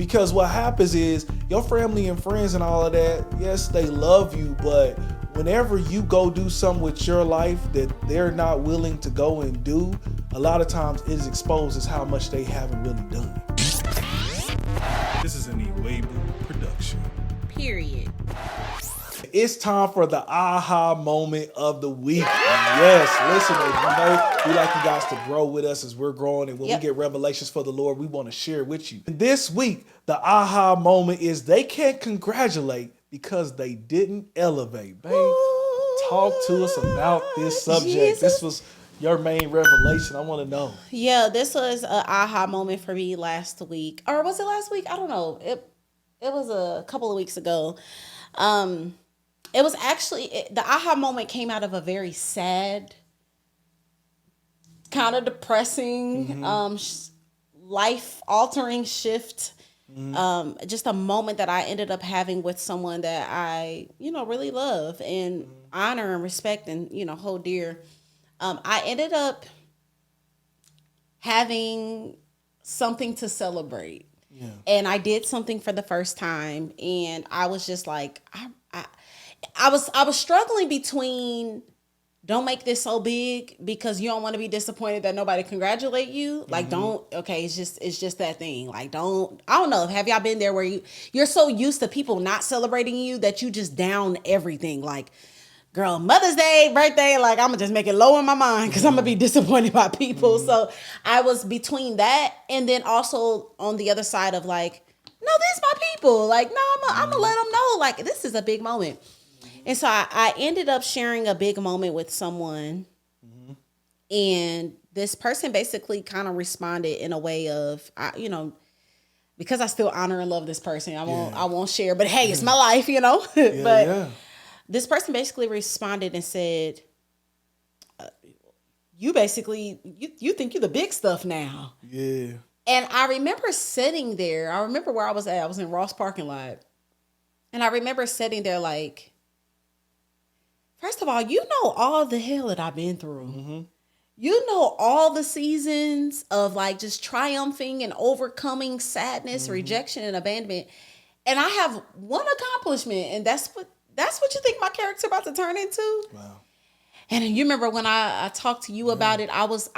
Because what happens is your family and friends and all of that, yes, they love you, but whenever you go do something with your life that they're not willing to go and do, a lot of times it is exposed as how much they haven't really done. This is an Ewabu production. Period. It's time for the aha moment of the week. Yes, listeners, we like you guys to grow with us as we're growing, and when we get revelations for the Lord, we want to share with you. This week, the aha moment is they can't congratulate because they didn't elevate. Babe, talk to us about this subject. Jesus. This was your main revelation. I want to know. Yeah, this was an aha moment for me last week. Or was it last week? I don't know. It was a couple of weeks ago. It was actually, the aha moment came out of a very sad, kind of depressing, life-altering shift. Just a moment that I ended up having with someone that I, really love and honor and respect and, hold dear. I ended up having something to celebrate. Yeah. And I did something for the first time. And I was just like, I was struggling between don't make this so big because you don't want to be disappointed that nobody congratulate you. Like, it's just that thing. Like, I don't know. Have y'all been there where you're so used to people not celebrating you that you just down everything? Like, girl, Mother's Day, birthday, like, I'm going to just make it low in my mind because I'm going to be disappointed by people. So I was between that and then also on the other side of like, no, this is my people. Like, no, I'm going to let them know, like, this is a big moment. And so I ended up sharing a big moment with someone. And this person basically kind of responded in a way of, because I still honor and love this person, I won't share, but hey, it's my life, This person basically responded and said, you basically, you think you're the big stuff now. Yeah. And I remember sitting there. I remember where I was at. I was in Ross parking lot. And I remember sitting there like, first of all, you know all the hell that I've been through. You know all the seasons of like just triumphing and overcoming sadness, rejection, and abandonment. And I have one accomplishment, and that's what you think my character about to turn into? Wow. And you remember when I talked to you about it, I was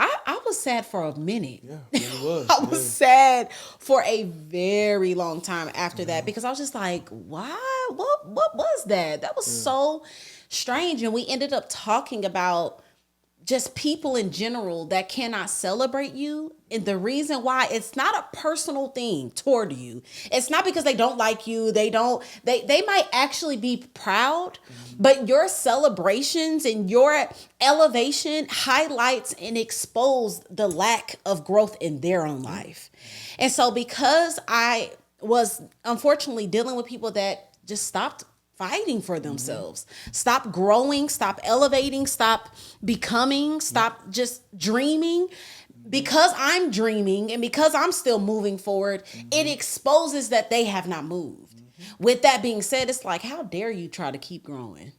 sad for a minute. Yeah, it was. I was sad for a very long time after that because I was just like, why? What was that? That was so strange. And we ended up talking about just people in general that cannot celebrate you. And the reason why, it's not a personal thing toward you. It's not because they don't like you. They might actually be proud, but your celebrations and your elevation highlights and expose the lack of growth in their own life. And so because I was unfortunately dealing with people that just stopped fighting for themselves, stop growing, stop elevating, stop becoming, stop just dreaming. Because I'm dreaming and because I'm still moving forward, it exposes that they have not moved. With that being said, it's like, how dare you try to keep growing?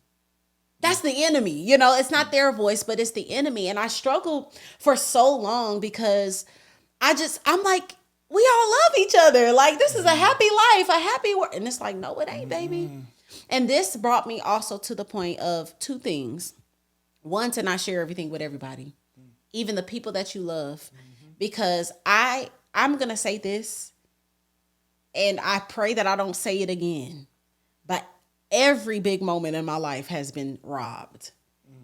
That's the enemy. It's not their voice, but it's the enemy. And I struggled for so long because I'm like, we all love each other. Like, this is a happy life, a happy world. And it's like, no, it ain't, baby. And this brought me also to the point of two things. One, to not share everything with everybody, even the people that you love, because I'm going to say this, and I pray that I don't say it again, but every big moment in my life has been robbed.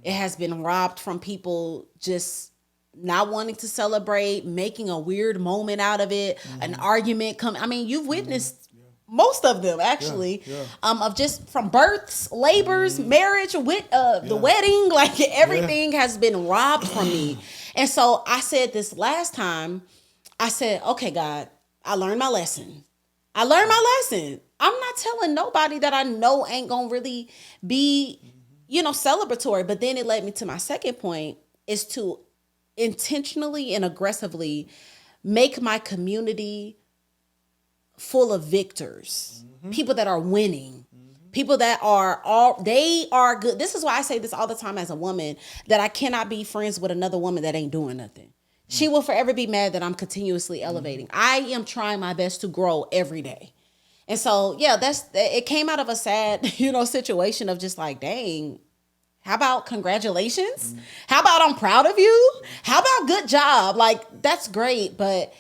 It has been robbed from people just not wanting to celebrate, making a weird moment out of it, an argument you've witnessed most of them actually, of just from births, labors, marriage, the wedding, like everything has been robbed from me. And so I said this last time, I said, okay, God, I learned my lesson. I'm not telling nobody that I know ain't gonna really be, celebratory. But then it led me to my second point, is to intentionally and aggressively make my community full of victors, people that are winning, people that they are good. This is why I say this all the time as a woman, that I cannot be friends with another woman that ain't doing nothing. She will forever be mad that I'm continuously elevating. I am trying my best to grow every day. And so, yeah, it came out of a sad, situation of just like, dang, how about congratulations? How about I'm proud of you? How about good job? Like, that's great. But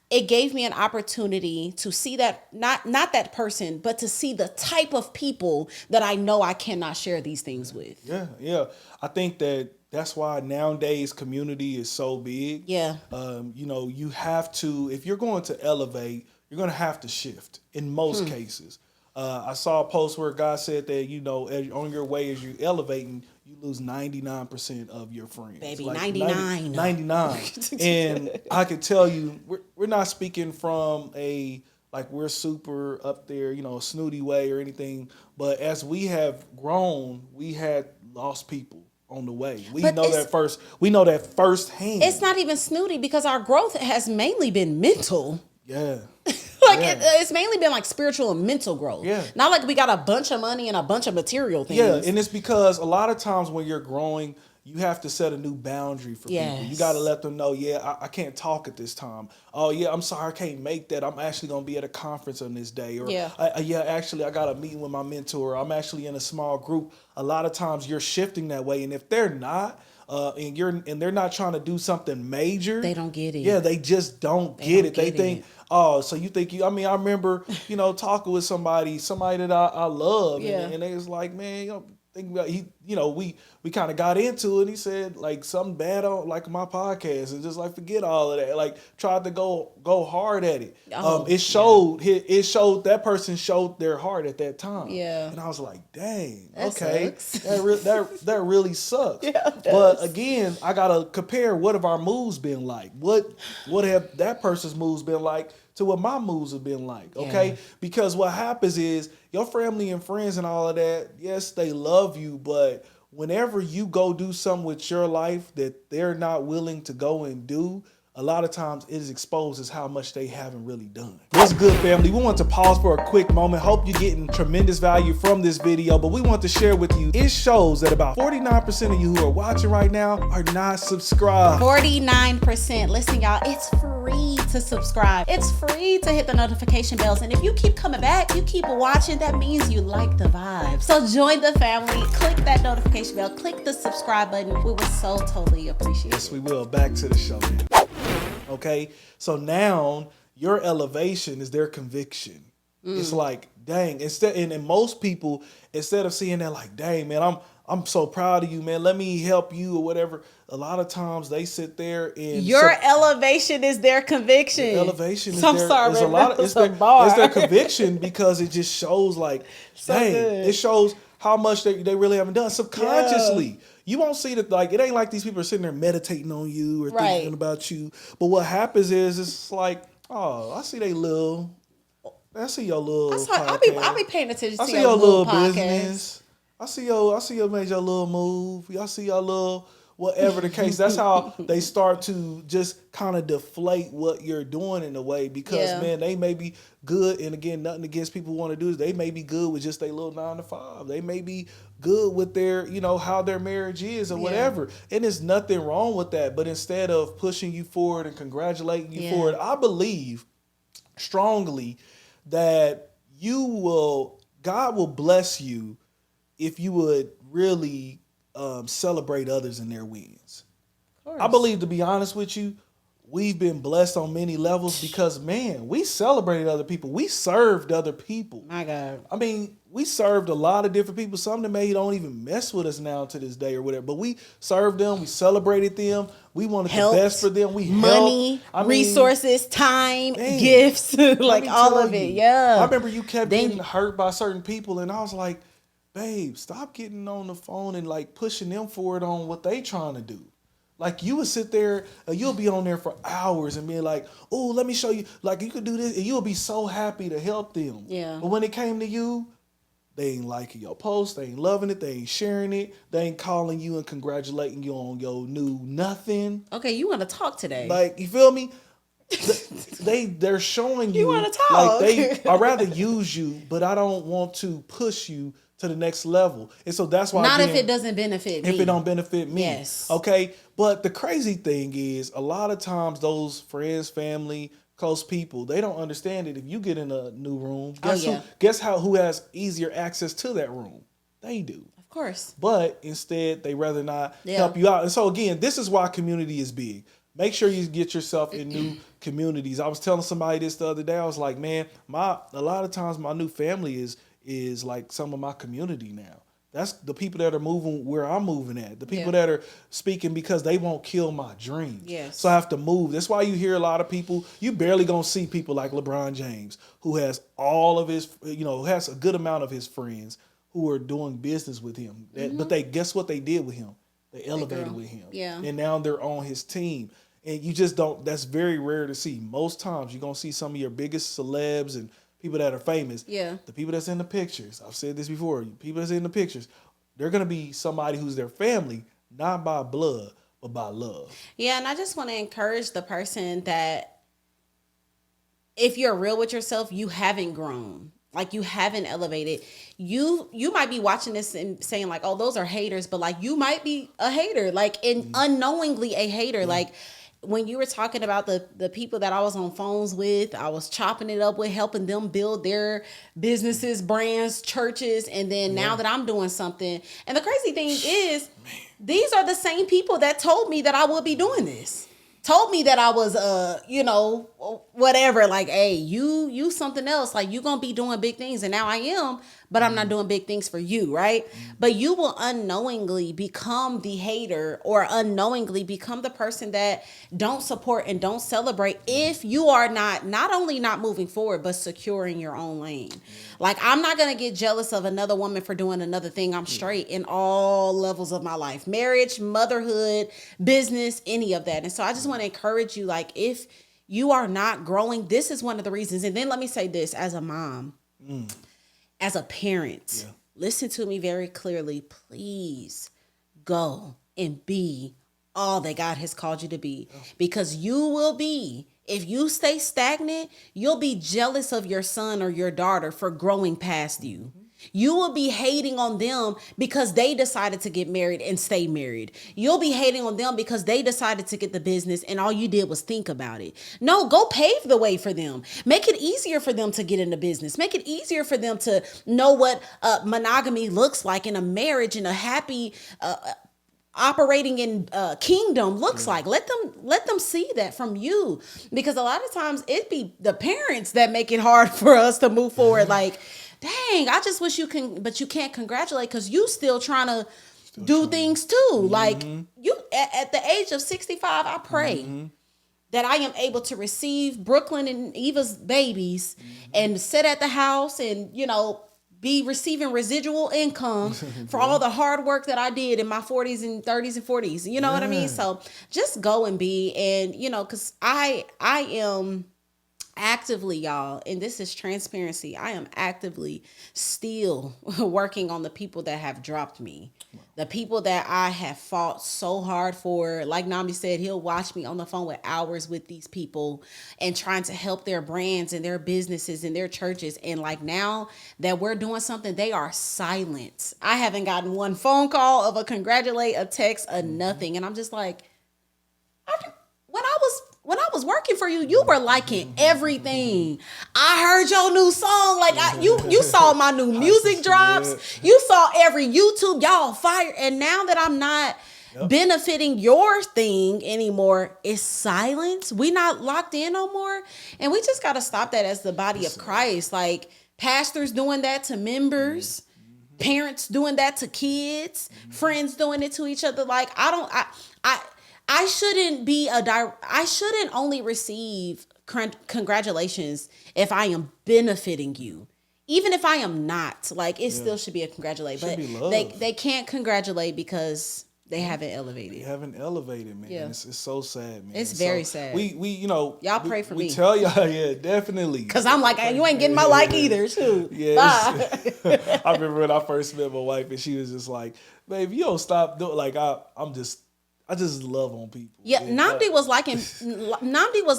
it gave me an opportunity to see that, not that person, but to see the type of people that I know I cannot share these things with. Yeah. I think that's why nowadays community is so big. Yeah. You have to, if you're going to elevate, you're going to have to shift in most cases. I saw a post where God said that, on your way as you elevating, you lose 99% of your friends. Baby, like 99. 99. And I could tell you, we're not speaking from we're super up there, a snooty way or anything. But as we have grown, we had lost people on the way. We know that firsthand. It's not even snooty because our growth has mainly been mental. Yeah. It's mainly been like spiritual and mental growth. Yeah. Not like we got a bunch of money and a bunch of material things. Yeah, and it's because a lot of times when you're growing, you have to set a new boundary for people. You got to let them know, I can't talk at this time. Oh, yeah, I'm sorry, I can't make that. I'm actually going to be at a conference on this day. Or, actually, I got a meeting with my mentor. I'm actually in a small group. A lot of times you're shifting that way. And if they're not, and they're not trying to do something major, they don't get it. Yeah, they just don't get it. They think, oh, so you think I remember, talking with somebody that I love, and they was like, man, think about we kind of got into it. And he said like something bad on like my podcast, and just like forget all of that. Like tried to go hard at it. It showed that person showed their heart at that time. Yeah, and I was like, dang, that okay, sucks. that really sucks. Yeah, but again, I gotta compare what have our moves been like. What have that person's moves been like to what my moves have been like, okay? Yeah. Because what happens is your family and friends and all of that, yes, they love you, but whenever you go do something with your life that they're not willing to go and do, a lot of times it is exposed as how much they haven't really done. What's good, family? We want to pause for a quick moment. Hope you're getting tremendous value from this video, but we want to share with you, it shows that about 49% of you who are watching right now are not subscribed. 49%. Listen, y'all, it's free to subscribe. It's free to hit the notification bells. And if you keep coming back, you keep watching, that means you like the vibe. So join the family, click that notification bell, click the subscribe button. We would so totally appreciate it. Yes, we will. Back to the show, man. Okay, so now your elevation is their conviction. It's like, dang, and most people, instead of seeing that like, dang, man, I'm so proud of you, man, let me help you or whatever, a lot of times they sit there and your elevation is their conviction. Elevation is their conviction because it just shows like, dang, it shows how much they really haven't done subconsciously. Yeah. You won't see that, like, it ain't like these people are sitting there meditating on you or thinking about you. But what happens is it's like, oh, I see your little I be paying attention to I see your little podcast. business. I see your made your little move. I see your little whatever the case. That's how they start to just kind of deflate what you're doing in a way because, man, they may be good. And again, nothing against people who want to do this. They may be good with just their little 9 to 5. They may be good with their, how their marriage is or whatever. And there's nothing wrong with that. But instead of pushing you forward and congratulating you forward, I believe strongly that God will bless you if you would really celebrate others in their wins. I believe, to be honest with you, we've been blessed on many levels because, man, we celebrated other people. We served other people. My God. I mean, we served a lot of different people. Some that maybe don't even mess with us now to this day or whatever. But we served them. We celebrated them. We wanted the best for them. We money, resources, time, gifts, like all of it. Yeah. I remember you kept getting hurt by certain people, and I was like, babe, stop getting on the phone and like pushing them forward on what they trying to do. Like you would sit there, you'll be on there for hours and be like, oh, let me show you, like you could do this, and you'll be so happy to help them. Yeah. But when it came to you, they ain't liking your post, they ain't loving it, they ain't sharing it, they ain't calling you and congratulating you on your new nothing. Okay, you want to talk today. Like, you feel me? They're showing you want to talk. Like I'd rather use you, but I don't want to push you to the next level. And so that's why, Not again, if it doesn't benefit me. if it don't benefit me. Yes. Okay. But the crazy thing is, a lot of times those friends, family, close people, they don't understand it. If you get in a new room, who has easier access to that room? They do. Of course. But instead, they rather not help you out. And so again, this is why community is big. Make sure you get yourself in new communities. I was telling somebody this the other day. I was like, man, a lot of times my new family is like some of my community now. That's the people that are moving where I'm moving at. The people that are speaking because they won't kill my dreams. Yes. So I have to move. That's why you hear a lot of people. You barely gonna see people like LeBron James, who has all of his, has a good amount of his friends who are doing business with him. But guess what they did with him? They elevated with him. Yeah. And now they're on his team. And you just don't, that's very rare to see. Most times you're going to see some of your biggest celebs and people that are famous. Yeah. The people that's in the pictures. I've said this before. People that's in the pictures, they're going to be somebody who's their family, not by blood, but by love. Yeah. And I just want to encourage the person that if you're real with yourself, you haven't grown. Like, you haven't elevated. You might be watching this and saying like, oh, those are haters. But like, you might be a hater, like unknowingly a hater. Yeah. Like, when you were talking about the people that I was on phones with, I was chopping it up with, helping them build their businesses, brands, churches. And then now that I'm doing something. And the crazy thing is, these are the same people that told me that I would be doing this. Told me that I was, whatever, like, hey, you something else. Like, you going to be doing big things. And now I am, but I'm not doing big things for you, right? But you will unknowingly become the hater, or unknowingly become the person that don't support and don't celebrate if you are not only not moving forward, but securing your own lane. Like, I'm not going to get jealous of another woman for doing another thing. I'm straight in all levels of my life. Marriage, motherhood, business, any of that. And so I just want to encourage you, like, if you are not growing, this is one of the reasons. And then let me say this, as a mom, as a parent, listen to me very clearly. Please go and be all that God has called you to be, because you will be. If you stay stagnant, you'll be jealous of your son or your daughter for growing past you. You will be hating on them because they decided to get married and stay married. You'll be hating on them because they decided to get the business and all you did was think about it. No, go pave the way for them. Make it easier for them to get into business. Make it easier for them to know what monogamy looks like in a marriage, in a happy operating in kingdom looks like. Let them see that from you, because a lot of times it be the parents that make it hard for us to move forward. Like, dang, I just wish you can, but you can't congratulate because you still trying to do things too. Like, you at the age of 65, I pray that I am able to receive Brooklyn and Eva's babies and sit at the house and, be receiving residual income for all the hard work that I did in my 40s and 30s and 40s. You know what I mean? So just go and be, and, because I am actively, y'all, and this is transparency, I am actively still working on the people that have dropped me. The people that I have fought so hard for. Like Nami said, he'll watch me on the phone with hours with these people and trying to help their brands and their businesses and their churches. And like, now that we're doing something, they are silent. I haven't gotten one phone call of a congratulate, a text, a nothing. And I'm just like, when I was working for you, you were liking everything. I heard your new song. Like, you saw my new music drops. You saw every YouTube. Y'all fire. And now that I'm not benefiting your thing anymore, it's silence. We not locked in no more. And we just got to stop that as the body of Christ. Like, pastors doing that to members, parents doing that to kids, friends doing it to each other. Like, I shouldn't only receive congratulations if I am benefiting you. Even if I am not, like, it still should be a congratulation. But they can't congratulate because they haven't elevated. They haven't elevated, man. Yeah. It's so sad, man. It's very sad. We y'all pray for me. We tell y'all, definitely. Because I'm like, you ain't getting my like either, too. Yes. I remember when I first met my wife and she was just like, babe, you don't stop doing, like, I just love on people. Yeah, Namdi was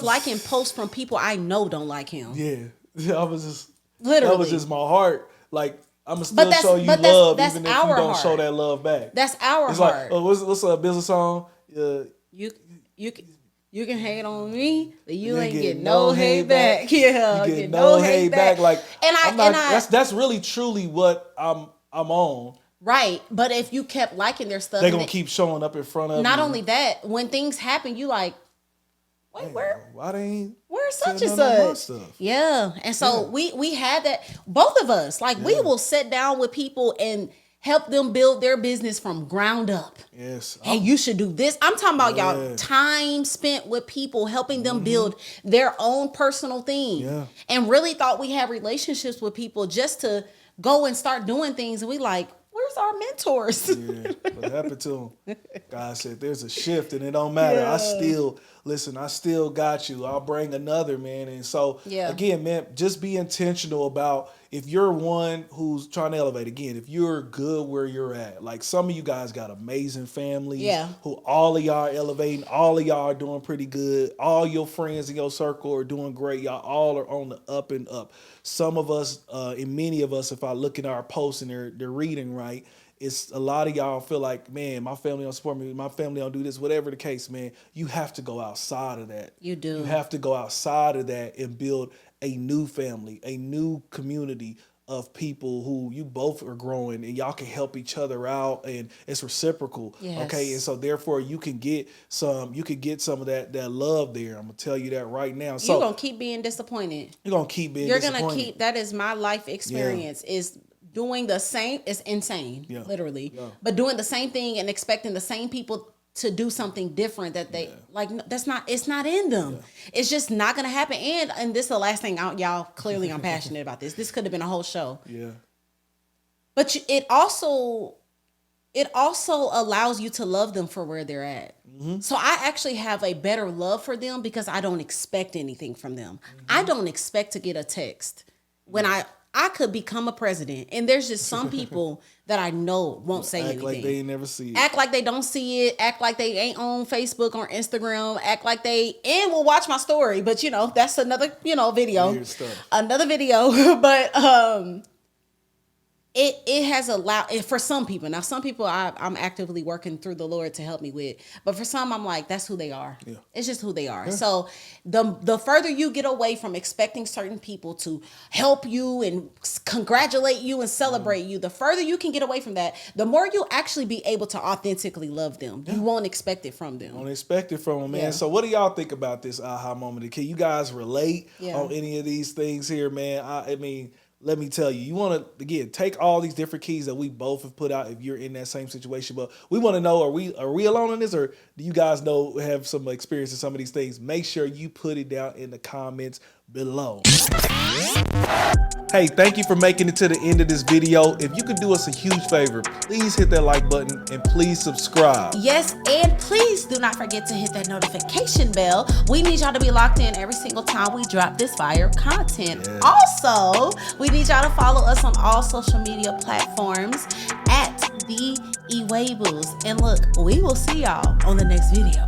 liking posts from people I know don't like him. Yeah, I was just literally. That was just my heart. Like, I'm gonna still show you love, even if you don't show that love back. That's our it's heart. Like, what's a business song? You can hate on me, but you ain't get no hate back. Yeah, you get no hate back. Like, and that's really truly what I'm on. Right, but if you kept liking their stuff, they're gonna keep showing up in front of. Not only that, when things happen, you like, wait, why they ain't? Where's such and such? Yeah, and so we had that. Both of us, like, we will sit down with people and help them build their business from ground up. Yes. Hey, you should do this. I'm talking about y'all time spent with people, helping them build their own personal thing. Yeah. And really thought we had relationships with people just to go and start doing things. And we like, where's our mentors? Yeah. What happened to them? God said there's a shift and it don't matter. Yeah. I still got you. I'll bring another, man. And so again, man, just be intentional about if you're one who's trying to elevate, again, if you're good where you're at, like some of you guys got amazing families who all of y'all are elevating, all of y'all are doing pretty good. All your friends in your circle are doing great. Y'all all are on the up and up. Some of us, and many of us, if I look at our posts and they're reading right, it's a lot of y'all feel like, man, my family don't support me, my family don't do this, whatever the case, man. You have to go outside of that. You do. You have to go outside of that and build a new family, a new community of people who you both are growing and y'all can help each other out and it's reciprocal. Yes. Okay. And so therefore you can get some of that love there. I'm gonna tell you that right now. So you're gonna keep being disappointed. You're gonna keep being disappointed. You're gonna keep, that is my life experience, is doing the same. It's insane, literally. Yeah. But doing the same thing and expecting the same people to do something different that they like, it's not in them. It's just not gonna happen. And this is the last thing y'all, clearly I'm passionate about this. This could have been a whole show. Yeah. But it also allows you to love them for where they're at. Mm-hmm. So I actually have a better love for them because I don't expect anything from them. Mm-hmm. I don't expect to get a text when I could become a president. And there's just some people that I know won't say anything. Act like they ain't never see it. Act like they don't see it. Act like they ain't on Facebook or Instagram. Act like and will watch my story. But, that's another, video. Weird stuff. Another video. But it has allowed, for some people. Now, some people I'm actively working through the Lord to help me with. But for some, I'm like, that's who they are. Yeah. It's just who they are. Yeah. So the further you get away from expecting certain people to help you and congratulate you and celebrate you, the further you can get away from that, the more you'll actually be able to authentically love them. Yeah. You won't expect it from them. Won't expect it from them, man. Yeah. So what do y'all think about this aha moment? Can you guys relate on any of these things here, man? I mean, let me tell you, you want to, again, take all these different keys that we both have put out if you're in that same situation. But we want to know, are we alone in this, or do you guys have some experience in some of these things? Make sure you put it down in the comments below. Hey, thank you for making it to the end of this video. If you could do us a huge favor, please hit that like button and please subscribe. Yes, and please do not forget to hit that notification bell. We need y'all to be locked in every single time we drop this fire content. Yes. Also, we need y'all to follow us on all social media platforms at the Ewables. And look, we will see y'all on the next video.